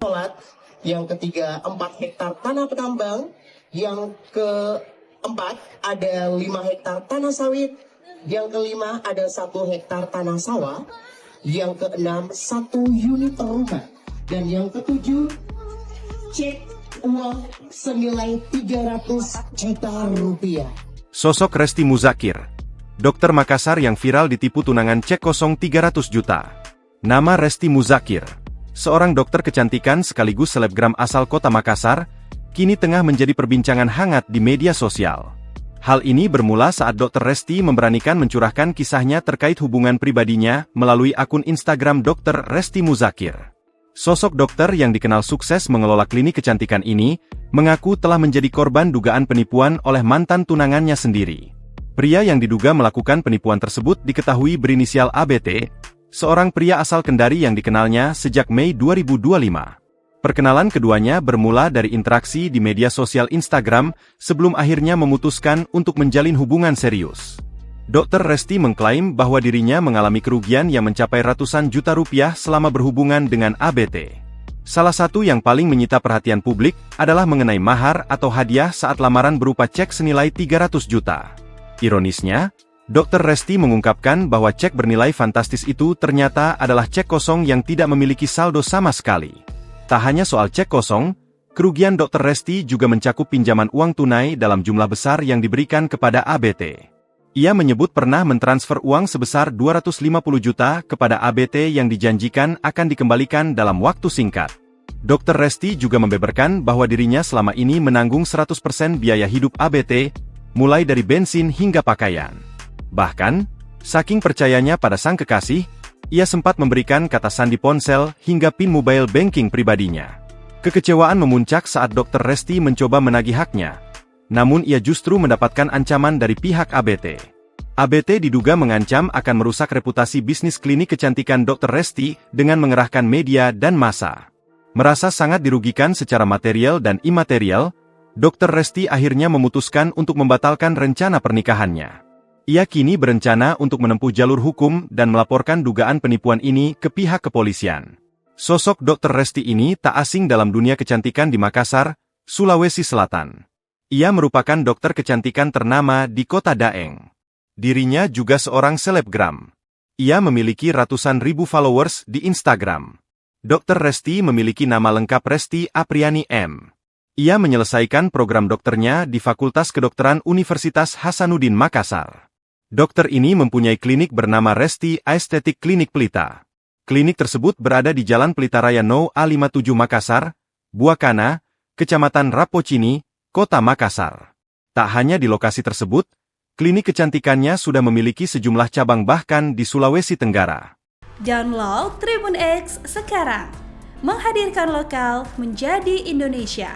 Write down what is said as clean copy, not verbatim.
sholat, yang ketiga 4 hektar tanah penambang, yang keempat ada 5 hektar tanah sawit, yang kelima ada 1 hektar tanah sawah, yang keenam 1 unit rumah, dan yang ketujuh cek uang senilai 300 juta rupiah. Sosok Resti Muzakir, dokter Makassar yang viral ditipu tunangan cek kosong 300 juta. Nama Resti Muzakir, seorang dokter kecantikan sekaligus selebgram asal kota Makassar, kini tengah menjadi perbincangan hangat di media sosial. Hal ini bermula saat Dr. Resti memberanikan mencurahkan kisahnya terkait hubungan pribadinya melalui akun Instagram Dr. Resti Muzakir. Sosok dokter yang dikenal sukses mengelola klinik kecantikan ini, mengaku telah menjadi korban dugaan penipuan oleh mantan tunangannya sendiri. Pria yang diduga melakukan penipuan tersebut diketahui berinisial ABT, seorang pria asal Kendari yang dikenalnya sejak Mei 2025. Perkenalan keduanya bermula dari interaksi di media sosial Instagram sebelum akhirnya memutuskan untuk menjalin hubungan serius. Dr. Resti mengklaim bahwa dirinya mengalami kerugian yang mencapai ratusan juta rupiah selama berhubungan dengan ABT. Salah satu yang paling menyita perhatian publik adalah mengenai mahar atau hadiah saat lamaran berupa cek senilai 300 juta. Ironisnya, Dr. Resti mengungkapkan bahwa cek bernilai fantastis itu ternyata adalah cek kosong yang tidak memiliki saldo sama sekali. Tak hanya soal cek kosong, kerugian Dr. Resti juga mencakup pinjaman uang tunai dalam jumlah besar yang diberikan kepada ABT. Ia menyebut pernah mentransfer uang sebesar 250 juta kepada ABT yang dijanjikan akan dikembalikan dalam waktu singkat. Dr. Resti juga membeberkan bahwa dirinya selama ini menanggung 100% biaya hidup ABT, mulai dari bensin hingga pakaian. Bahkan, saking percayanya pada sang kekasih, ia sempat memberikan kata sandi ponsel hingga PIN mobile banking pribadinya. Kekecewaan memuncak saat Dr. Resti mencoba menagih haknya, namun ia justru mendapatkan ancaman dari pihak ABT. ABT diduga mengancam akan merusak reputasi bisnis klinik kecantikan Dr. Resti dengan mengerahkan media dan massa. Merasa sangat dirugikan secara material dan imaterial, Dr. Resti akhirnya memutuskan untuk membatalkan rencana pernikahannya. Ia kini berencana untuk menempuh jalur hukum dan melaporkan dugaan penipuan ini ke pihak kepolisian. Sosok Dr. Resti ini tak asing dalam dunia kecantikan di Makassar, Sulawesi Selatan. Ia merupakan dokter kecantikan ternama di kota Daeng. Dirinya juga seorang selebgram. Ia memiliki ratusan ribu followers di Instagram. Dr. Resti memiliki nama lengkap Resti Apriani M. Ia menyelesaikan program dokternya di Fakultas Kedokteran Universitas Hasanuddin Makassar. Dokter ini mempunyai klinik bernama Resti Aesthetic Clinic Pelita. Klinik tersebut berada di Jalan Pelita Raya No. A57 Makassar, Buakana, Kecamatan Rapocini, Kota Makassar. Tak hanya di lokasi tersebut, klinik kecantikannya sudah memiliki sejumlah cabang bahkan di Sulawesi Tenggara. Download Tribun X sekarang, menghadirkan lokal menjadi Indonesia.